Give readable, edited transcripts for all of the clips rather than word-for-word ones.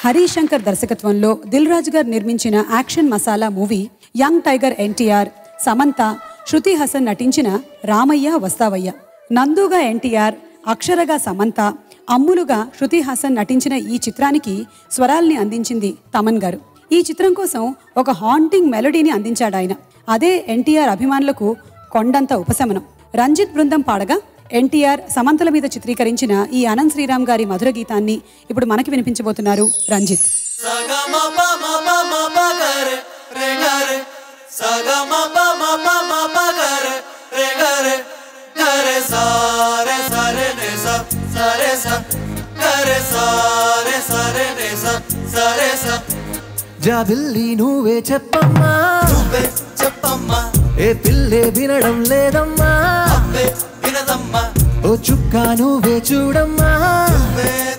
హరిశంకర్ దర్శకత్వంలో దిల్ రాజు గారు నిర్మించిన action masala movie young tiger NTR, Samantha, Shruti Haasan నటించిన రామయ్య వస్తావయ్య. నందుగా ఎన్టీఆర్, అక్షరగా సమంత, అమ్ములుగా శృతి హాసన్ నటించిన ఈ చిత్రానికి స్వరాల్ని అందించింది తమన్ గారు. ఈ చిత్రం కోసం ఒక హాంటింగ్ మెలోడీని అందించాడు ఆయన. అదే ఎన్టీఆర్ అభిమానులకు కొండంత ఉపశమనం. రంజిత్ బృందం పాడగా ఎన్టీఆర్, సమంతల మీద చిత్రీకరించిన ఈ అనంత్ శ్రీరామ్ గారి మధుర గీతాన్ని ఇప్పుడు మనకి వినిపించబోతున్నారు రంజిత్. జాబిల్లి నువ్వే చెప్పమ్మా, చెప్పమ్మా, ఏ పిల్లే వినడం లేదమ్మా, వినదమ్మా, ఓ చుక్క నువ్వే చూడమ్మా,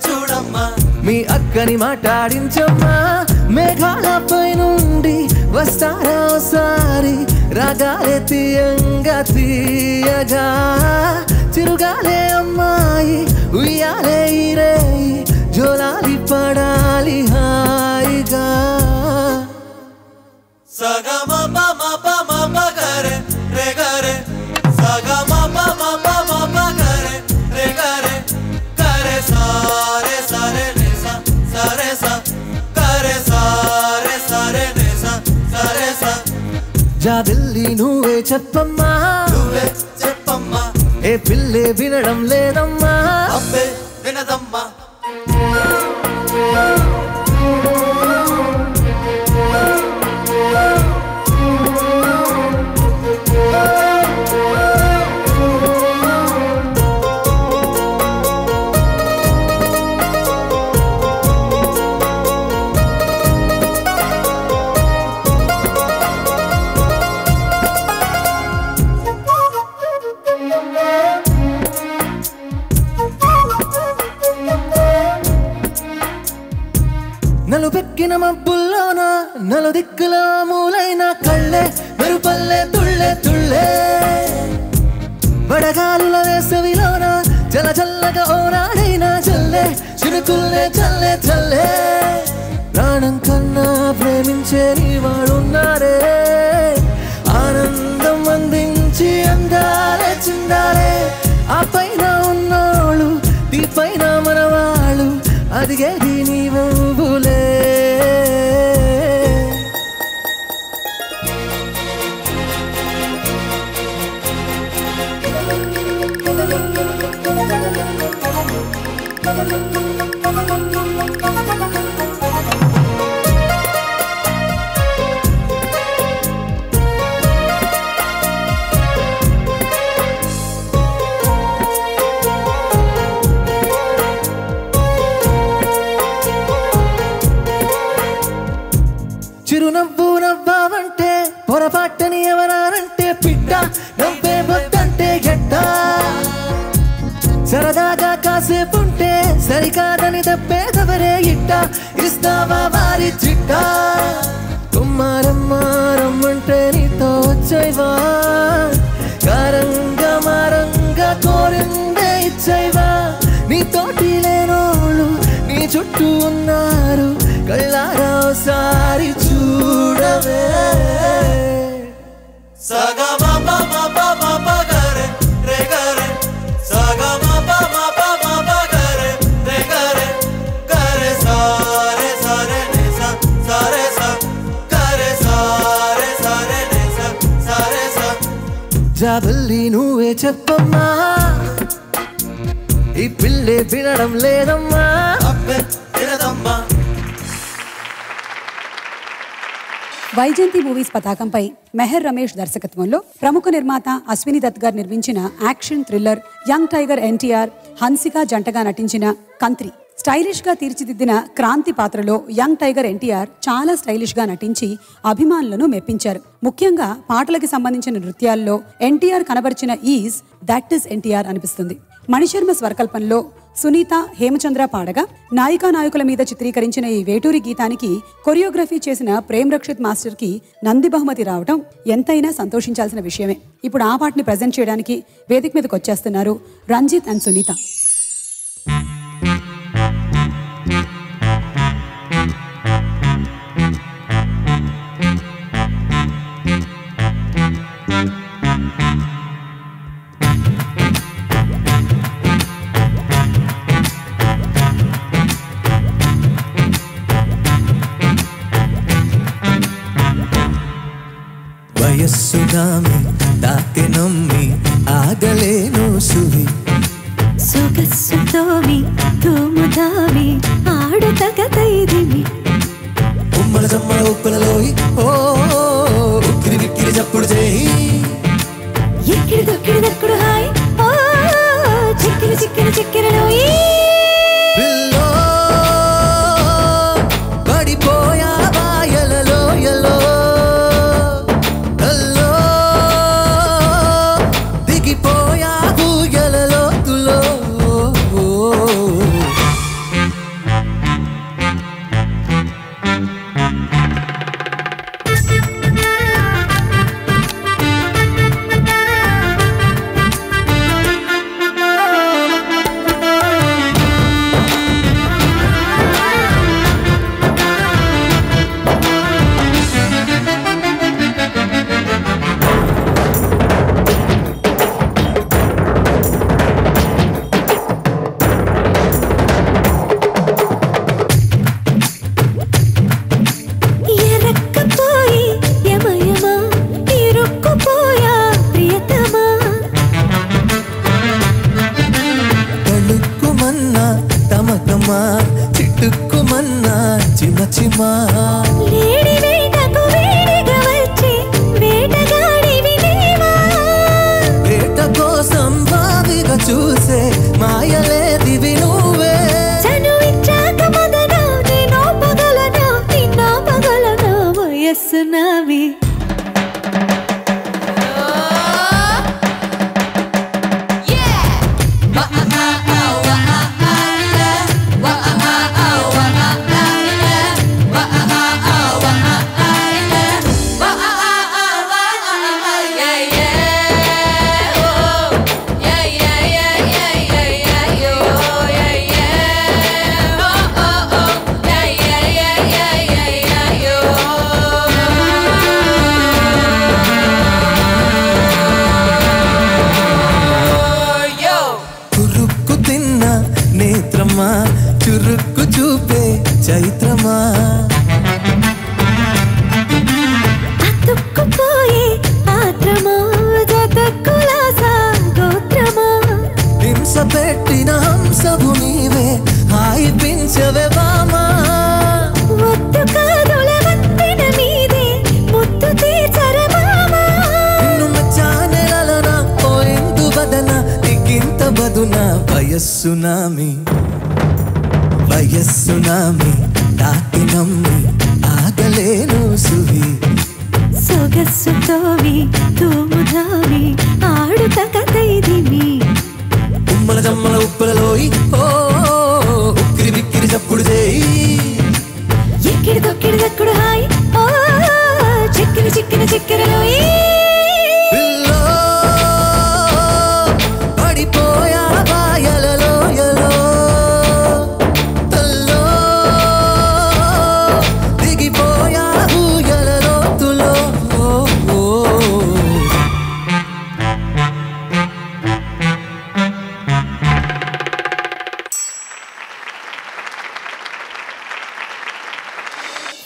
చూడమ్మా, మీ అక్కని మాట్లాడించమ్మా. మేఘాలపై నుండి వస్తారా ఓసారి, రాగాలే తీయంగా తీయగా, తిరుగాలే అమ్మాయి ఉయ్యాలే రేయి, జోలాలి పడాలి హాయిగా. సగమ పమ పమ పగరే రే గరే, సగమ పమ పమ పగరే రే గరే, గరే సారే సారే నే సా సారే సా, గరే సారే సారే నే సా సారే సా. జాబిల్లి నువ్వే చెప్పమ్మా, నువ్వే చెప్పమ్మా, ఏ పిల్లే వినడం లేదమ్మా, అబ్బే వినదమ్మా. నలుబెక్కిన మబ్బుల్లోన నలు దిక్కుల మూలైన కళ్ళే మెరుపల్లే తుళ్ళే తుళ్ళే, వడగాలుల వేసవిలోన జల జల్లగా ఓనాడైనా చల్లే చిరుకుల్లే చల్లే చల్లే. ప్రాణం కన్నా ప్రేమించే నీ వాడున్నారే, ఆనందం అందించి అందాలే చిందాలే. ఆ పైన ఉన్నోళ్ళు ఈ పైన మనవాళ్ళు, అదిగేది నీ వంబులే. చిరునవ్వు నవ్వావంటే పొరపాటని ఎవరారంటే పిట్ట, నవ్వే వద్దంటే గెట్ట, సరదాగా కాసేపుంటే సరికాదని తప్పేదవరే ఇట్ట, ఇస్తావా వారి చిట్ట. కుమ్మారమ్మారమ్మంటే నీతో వచ్చైవా, కారంగా మారంగా కోరిందే ఇచ్చైవా. నీతోటి లేనోళ్ళు నీ చుట్టూ ఉన్నారు, కళ్ళారా ఒకసారి చూడవే. సగమ పమ పమ పగరే రే గరే, సగమ పమ పమ పగరే రే గరే, గరే సారే సారే నే సా సారే సా, గరే సారే సారే నే సా సారే సా. జాబిల్లి నువ్వే చెప్పమ్మా, ఈ పిల్లే వినడం లేదమ్మా, అబ్బే వినదమ్మా. వైజయంతి మూవీస్ పతాకంపై మెహర్ రమేష్ దర్శకత్వంలో ప్రముఖ నిర్మాత అశ్విని దత్ గారు నిర్మించిన action thriller young tiger NTR, Hansika జంటగా నటించిన కంత్రి. స్టైలిష్ గా తీర్చిదిద్దిన క్రాంతి పాత్రలో యంగ్ టైగర్ ఎన్టీఆర్ చాలా స్టైలిష్ గా నటించి అభిమానులను మెప్పించారు. ముఖ్యంగా పాటలకి సంబంధించిన నృత్యాల్లో ఎన్టీఆర్ కనబరిచిన ఈజ్ దట్ ఈస్ ఎన్టీఆర్ అనిపిస్తుంది. మణిశర్మ స్వరకల్పంలో సునీత, హేమచంద్ర పాడగా నాయికా-నాయకుల మీద చిత్రీకరించిన ఈ వేటూరి గీతానికి కొరియోగ్రఫీ చేసిన ప్రేమ్ రక్షిత్ మాస్టర్ కి నంది బహుమతి రావడం ఎంతైనా సంతోషించాల్సిన విషయమే. ఇప్పుడు ఆ పాటని ప్రజెంట్ చేయడానికి వేదిక మీదకి వచ్చేస్తున్నారు రంజిత్ అండ్ సునీత. సునామీ తాకి నమ్మి ఆగలేను సువి సొగసుతోవి తూముదావి ఆడుతగదైదివి ఉమ్మల జమ్మల ఉప్పలలోయి ఓ ఉక్కిరి విక్కిరి చప్పుడు చేయి ఎక్కిడి దొక్కిడి దక్కుడు హాయ్ ఓ చిక్కిరి చిక్కిరి చిక్కిరలోయి పిల్లో పడిపోయా బాయలలో ఎలో అల్లో దిగిపోయా ఊయలలో తులో చిట్టుకుమన్నా చిమ చిమ లేడి వేటకు వేడిగా వచ్చి వేటగాడివి నీవా వేట కోసం బావిగా చూసే మాయలేదివి నువ్వే చనువిచ్చాక మదన నేను పగలనా నిన్న పగలనా వయస్సు నావి నేత్రమా చురుక్కు చూపే చైత్రమా అతుక్కుపోయే ఆత్రమా జతకులాసా గోత్రమా హింస పెట్టిన హంసవు నీవే హాయి పించవే వామా ఒత్తు కాదుల వంతెన మీదే ముత్తు తీర్చర మామా నిన్ను మెచ్చానెలన పోయిందు బదన నీకింత బదున వయస్సునామి తాకి నమ్మి ఆగలేను సువి సొగసుతోవి తూముదావి ఆడుతగదైదివి ఉమ్మల జమ్మల ఉప్పలలోయి ఓ ఉక్కిరి విక్కిరి చప్పుడు చేయి ఎక్కిడి దొక్కిడి దక్కుడు హాయ్ ఓ చిక్కిరి చిక్కిరి చిక్కిరలోయి పిల్లో పడిపోయా బాయలలో ఎలో తల్లో దిగిపోయా ఊయలలో తులో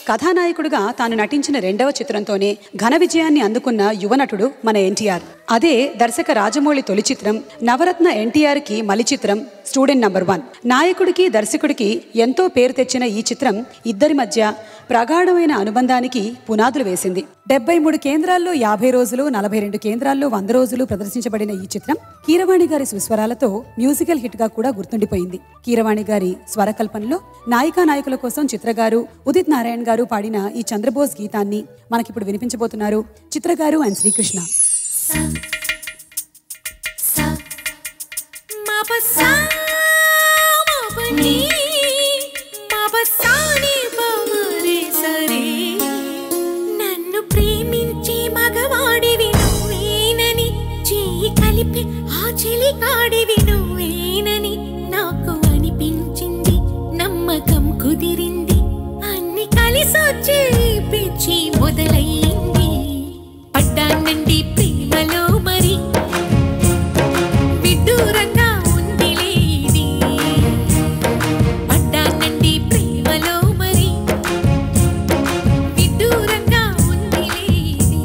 కథానాయకుడిగా తాను నటించిన రెండవ చిత్రంతోనే ఘన విజయాన్ని అందుకున్న యువనటుడు మన ఎన్టీఆర్. అదే దర్శక రాజమౌళి తొలి చిత్రం. నవరత్న ఎన్టీఆర్కి మలి చిత్రం స్టూడెంట్ నంబర్ 1. నాయకుడికి దర్శకుడికి ఎంతో పేరు తెచ్చిన ఈ చిత్రం ఇద్దరి మధ్య ప్రగాఢమైన అనుబంధానికి పునాదులు వేసింది. 73 కేంద్రాల్లో 50 రోజులు, 42 కేంద్రాల్లో 100 రోజులు ప్రదర్శించబడిన ఈ చిత్రం కీరవాణి గారి సుస్వరాలతో మ్యూజికల్ హిట్ గా కూడా గుర్తుండిపోయింది. కీరవాణి గారి స్వరకల్పనలో నాయికా నాయకుల కోసం చిత్రగారు, ఉదిత్ నారాయణ గారు పాడిన ఈ చంద్రబోస్ గీతాన్ని మనకిప్పుడు వినిపించబోతున్నారు చిత్రగారు అండ్ శ్రీకృష్ణ. నన్ను ప్రేమించి మగవాడివి నువ్వేనని, చెయ్యి కలిపి ఆ చెలి కాడివి నువ్వేనని నాకు అనిపించింది. నమ్మకం కుదిరింది, అన్ని కలిసొచ్చే పిచ్చి మొదలయ్యింది. పడ్డానండి ప్రేమలో మరి విడ్డూరంగా ఉందిలే ఇది. పడ్డానండి ప్రేమలో మరి విడ్డూరంగా ఉందిలే ఇది.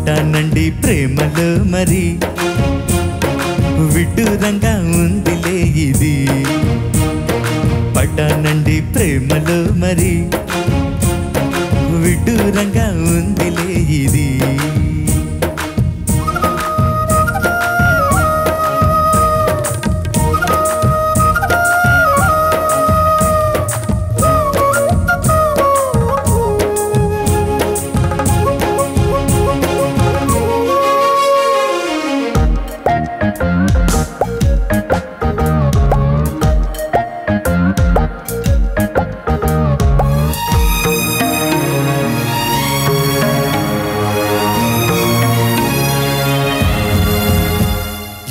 పడ్డానండి ప్రేమలో మరి విడ్డూరంగా ఉందిలే ఇది పడ్డానండి ప్రేమలో మరి విడ్డూరంగా ఉందిలే ఇది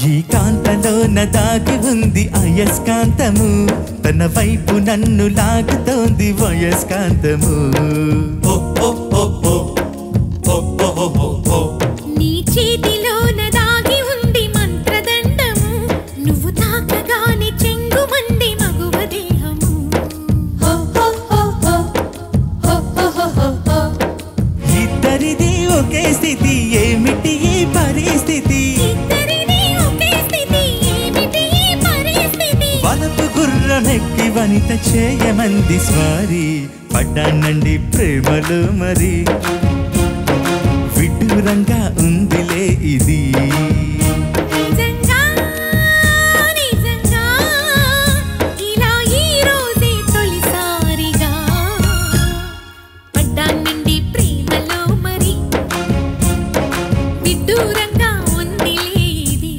ఈ కాంతలోన దాగి ఉంది అయస్కాంతము తన వైపు నన్ను లాగుతోంది వయస్కాంతము నీ చేతిలోన దాగి ఉంది మంత్రదండము నువ్వు తాకగానే చెంగుమంది మగువ దేహము ఇద్దరిది ఒకే స్థితి ఏమిటి ఈ పరిస్థితి వలపు గుర్రమెక్కి వనిత చేయమంది స్వారీ పడ్డానండి ప్రేమలో మరి విడ్డూరంగా ఉందిలే ఇది ఇలా ఈ రోజే తొలిసారిగా పడ్డానండి ప్రేమలో మరి విడ్డూరంగా ఉందిలే ఇది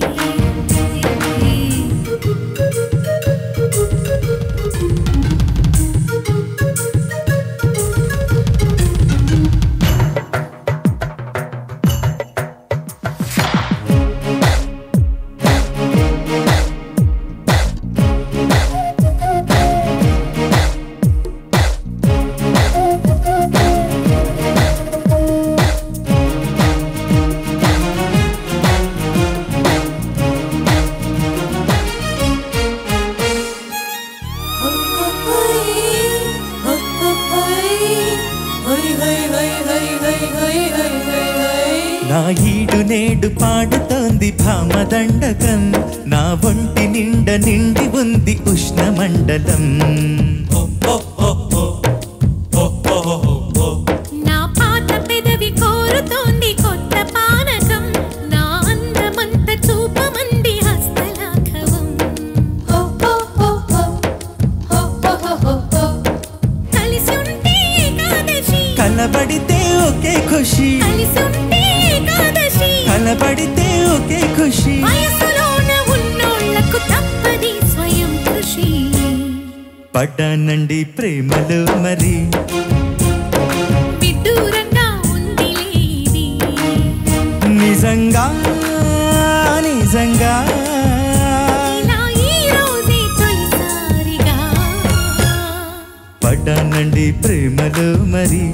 నా ఈడు నేడు పాడుతోంది భామదండకం నా ఒంటి నిండా నిండి ఉంది ఉష్ణమండలం నా పాత పెదవి కోరుతోంది కొత్త పానకం నా అందమంత చూపమంది హస్తలాఘవం కలిసి ఉంటే ఏకాదశి కలబడితే ఒకే ఖుషి కలిసి ఉంటే ఏకాదశి కలబడితే ఒకే ఖుషి వయసులోన ఉన్నోళ్లకు తప్పది స్వయం కృషి పడ్డానండి ప్రేమలో మరి విడ్డూరంగా ఉందిలే ఇది నిజంగా నిజంగా ఇలా ఈ రోజే తొలిసారిగా పడ్డానండి ప్రేమలో మరి